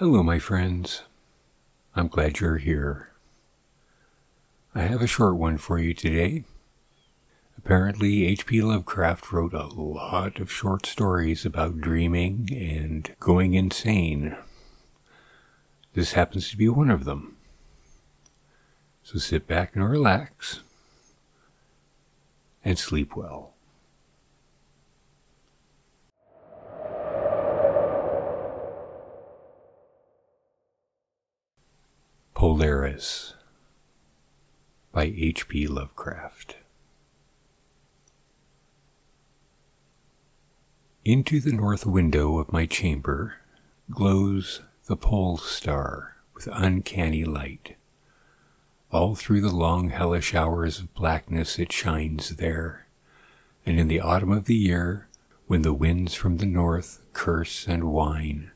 Hello, my friends. I'm glad you're here. I have a short one for you today. Apparently, H.P. Lovecraft wrote a lot of short stories about dreaming and going insane. This happens to be one of them. So sit back and relax and sleep well. Polaris by H.P. Lovecraft. Into the north window of my chamber glows the pole star with uncanny light. All through the long hellish hours of blackness it shines there, and in the autumn of the year, when the winds from the north curse and whine,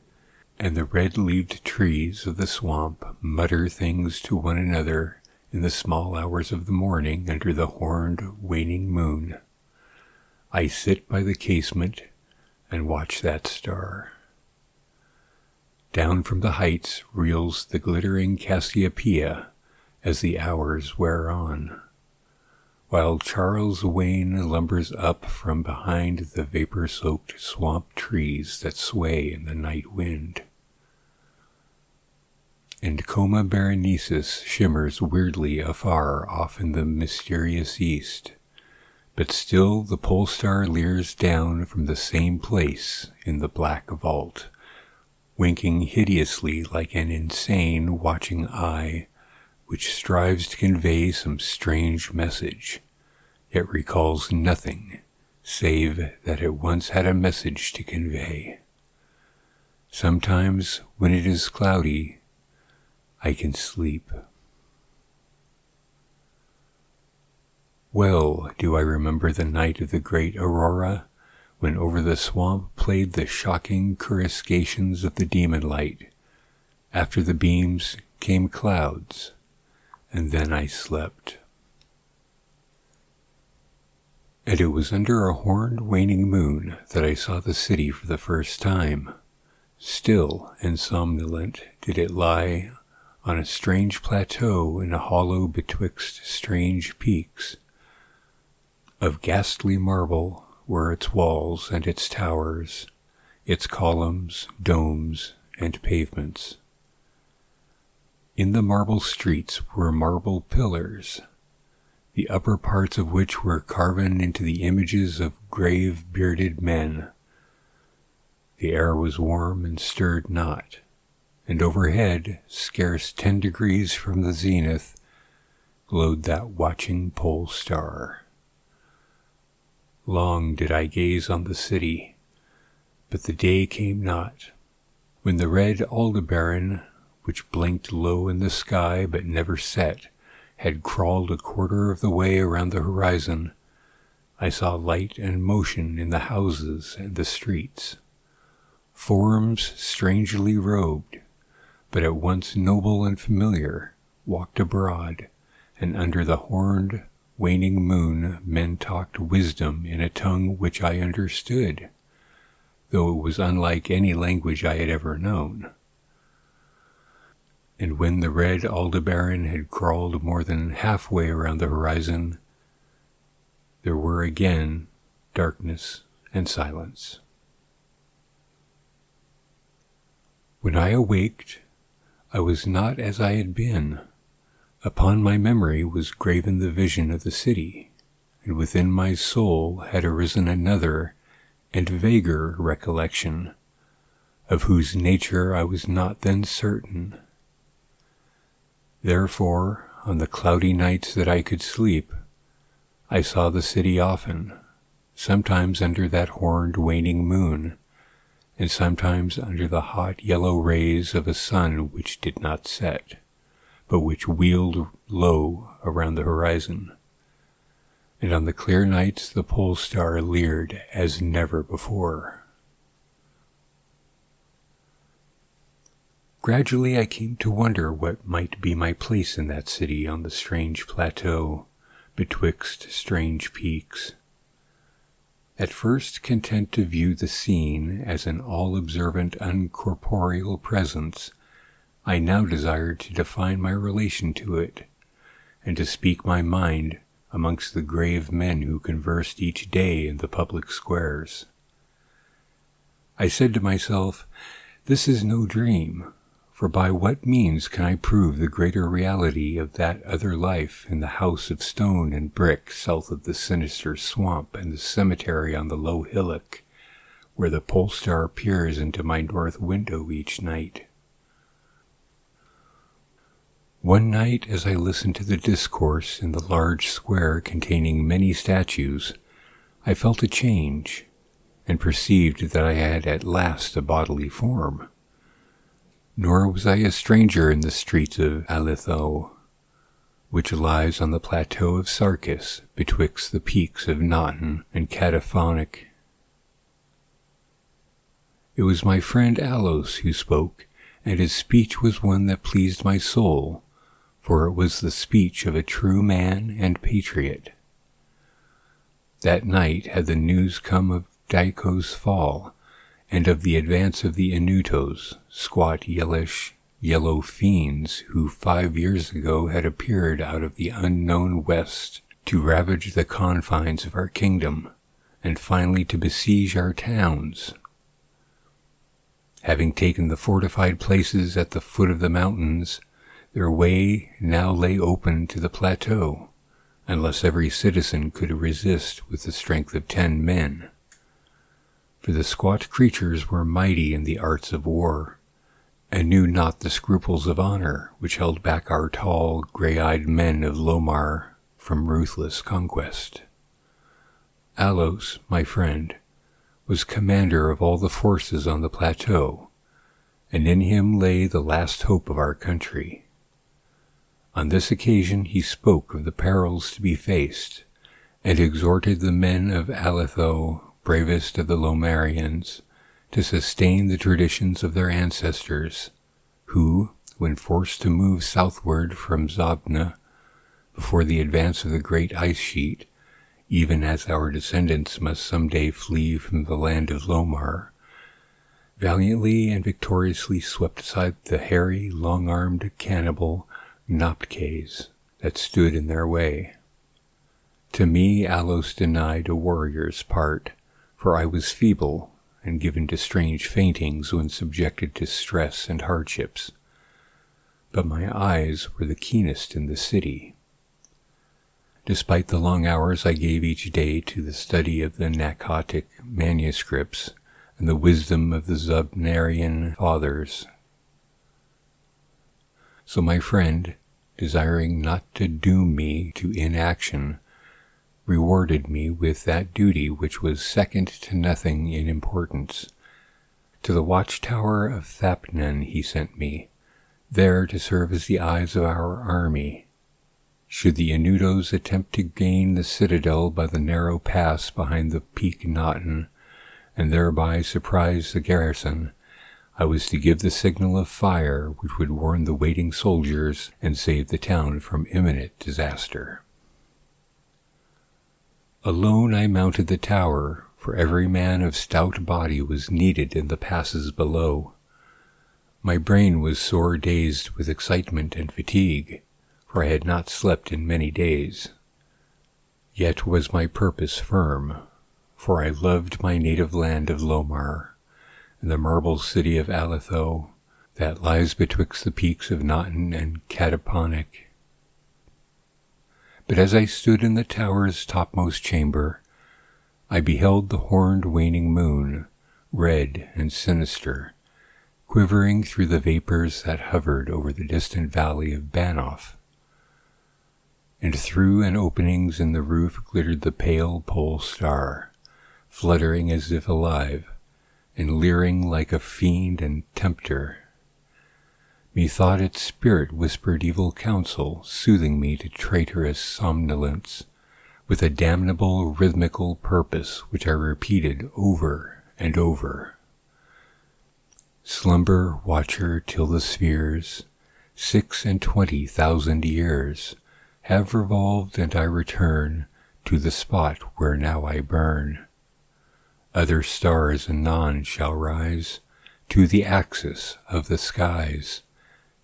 and the red-leaved trees of the swamp mutter things to one another in the small hours of the morning under the horned, waning moon, I sit by the casement and watch that star. Down from the heights reels the glittering Cassiopeia as the hours wear on, while Charles Wayne lumbers up from behind the vapor-soaked swamp trees that sway in the night wind. And Coma Berenices shimmers weirdly afar off in the mysterious east, but still the pole star leers down from the same place in the black vault, winking hideously like an insane watching eye which strives to convey some strange message, yet recalls nothing save that it once had a message to convey. Sometimes, when it is cloudy, I can sleep. Well do I remember the night of the great aurora, when over the swamp played the shocking coruscations of the demon light. After the beams came clouds, and then I slept. And it was under a horned waning moon that I saw the city for the first time. Still and somnolent did it lie on a strange plateau in a hollow betwixt strange peaks. Of ghastly marble were its walls and its towers, its columns, domes, and pavements. In the marble streets were marble pillars, the upper parts of which were carven into the images of grave bearded men. The air was warm and stirred not, and overhead, scarce 10 degrees from the zenith, glowed that watching pole star. Long did I gaze on the city, but the day came not. When the red Aldebaran, which blinked low in the sky but never set, had crawled a quarter of the way around the horizon, I saw light and motion in the houses and the streets. Forms strangely robed, but at once noble and familiar, walked abroad, and under the horned, waning moon men talked wisdom in a tongue which I understood, though it was unlike any language I had ever known. And when the red Aldebaran had crawled more than halfway around the horizon, there were again darkness and silence. When I awaked, I was not as I had been. Upon my memory was graven the vision of the city, and within my soul had arisen another and vaguer recollection, of whose nature I was not then certain. Therefore, on the cloudy nights that I could sleep, I saw the city often, sometimes under that horned waning moon, and sometimes under the hot yellow rays of a sun which did not set, but which wheeled low around the horizon. And on the clear nights the pole star leered as never before. Gradually I came to wonder what might be my place in that city on the strange plateau, betwixt strange peaks. At first content to view the scene as an all-observant uncorporeal presence I now desired to define my relation to it, and to speak my mind amongst the grave men who conversed each day in the public squares. I said to myself, this is no dream, for by what means can I prove the greater reality of that other life in the house of stone and brick south of the sinister swamp and the cemetery on the low hillock, where the pole star peers into my north window each night? One night, as I listened to the discourse in the large square containing many statues, I felt a change, and perceived that I had at last a bodily form. Nor was I a stranger in the streets of Alitho, which lies on the plateau of Sarkis, betwixt the peaks of Naughton and Cataphonic. It was my friend Alos who spoke, and his speech was one that pleased my soul, for it was the speech of a true man and patriot. That night had the news come of Daiko's fall, and of the advance of the Inutos, squat, yellowish, yellow fiends who 5 years ago had appeared out of the unknown west to ravage the confines of our kingdom, and finally to besiege our towns. Having taken the fortified places at the foot of the mountains, their way now lay open to the plateau, unless every citizen could resist with the strength of 10 men. For the squat creatures were mighty in the arts of war, and knew not the scruples of honor which held back our tall, gray-eyed men of Lomar from ruthless conquest. Alos, my friend, was commander of all the forces on the plateau, and in him lay the last hope of our country. On this occasion he spoke of the perils to be faced, and exhorted the men of Alitho, bravest of the Lomarians, to sustain the traditions of their ancestors, who, when forced to move southward from Zabna before the advance of the great ice sheet, even as our descendants must some day flee from the land of Lomar, valiantly and victoriously swept aside the hairy, long-armed cannibal Noptkes that stood in their way. To me Alos denied a warrior's part, for I was feeble and given to strange faintings when subjected to stress and hardships, but my eyes were the keenest in the city. Despite the long hours I gave each day to the study of the Nakatic manuscripts and the wisdom of the Zubnarian fathers. So my friend, desiring not to doom me to inaction, rewarded me with that duty which was second to nothing in importance. To the watchtower of Thapnan he sent me, there to serve as the eyes of our army. Should the Inutos attempt to gain the citadel by the narrow pass behind the peak Naughton, and thereby surprise the garrison, I was to give the signal of fire which would warn the waiting soldiers and save the town from imminent disaster. Alone I mounted the tower, for every man of stout body was needed in the passes below. My brain was sore dazed with excitement and fatigue, for I had not slept in many days. Yet was my purpose firm, for I loved my native land of Lomar, and the marble city of Alitho, that lies betwixt the peaks of Naughton and Cataphonic. But as I stood in the tower's topmost chamber, I beheld the horned waning moon, red and sinister, quivering through the vapors that hovered over the distant valley of Banoff. And through an openings in the roof glittered the pale pole star, fluttering as if alive, and leering like a fiend and tempter. Methought its spirit whispered evil counsel, soothing me to traitorous somnolence, with a damnable rhythmical purpose which I repeated over and over. Slumber, watcher, till the spheres, 26,000 years, have revolved, and I return to the spot where now I burn. Other stars anon shall rise to the axis of the skies,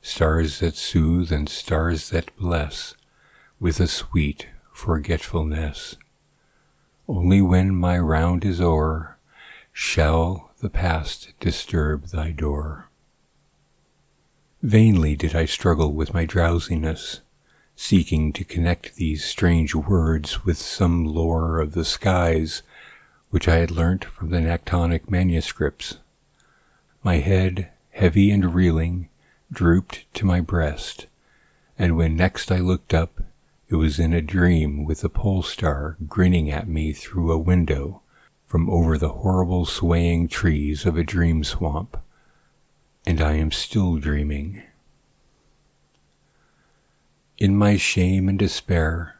stars that soothe and stars that bless, with a sweet forgetfulness. Only when my round is o'er, shall the past disturb thy door. Vainly did I struggle with my drowsiness, seeking to connect these strange words with some lore of the skies which I had learnt from the Nactonic manuscripts. My head, heavy and reeling, drooped to my breast, and when next I looked up, it was in a dream with the pole star grinning at me through a window from over the horrible swaying trees of a dream swamp. And I am still dreaming. In my shame and despair,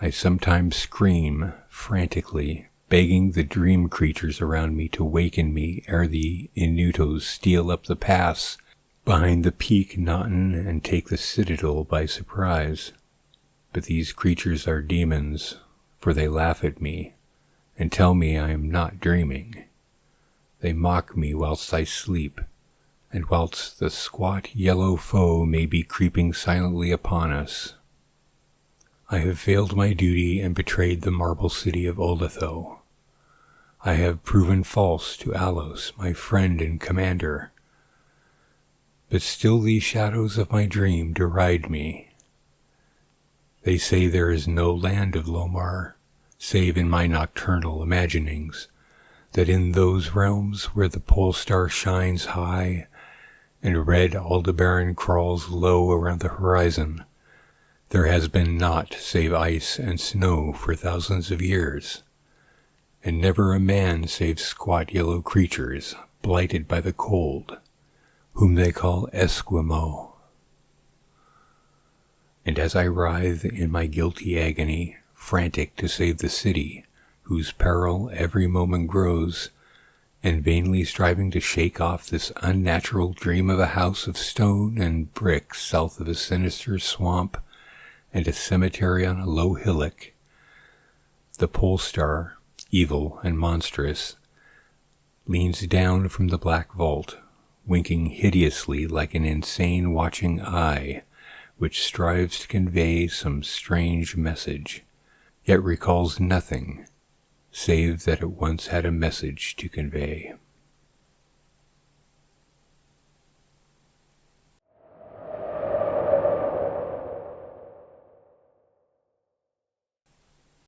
I sometimes scream frantically, begging the dream creatures around me to waken me ere the Inutos steal up the pass behind the peak Notten and take the citadel by surprise. But these creatures are demons, for they laugh at me and tell me I am not dreaming. They mock me whilst I sleep, and whilst the squat yellow foe may be creeping silently upon us. I have failed my duty and betrayed the marble city of Olatho. I have proven false to Alos, my friend and commander. But still these shadows of my dream deride me. They say there is no land of Lomar, save in my nocturnal imaginings, that in those realms where the pole star shines high and red Aldebaran crawls low around the horizon, there has been naught save ice and snow for thousands of years, and never a man save squat yellow creatures blighted by the cold, whom they call Esquimaux. And as I writhe in my guilty agony, frantic to save the city, whose peril every moment grows, and vainly striving to shake off this unnatural dream of a house of stone and brick south of a sinister swamp and a cemetery on a low hillock, the pole star, evil and monstrous, leans down from the black vault, winking hideously like an insane watching eye, which strives to convey some strange message, yet recalls nothing, save that it once had a message to convey.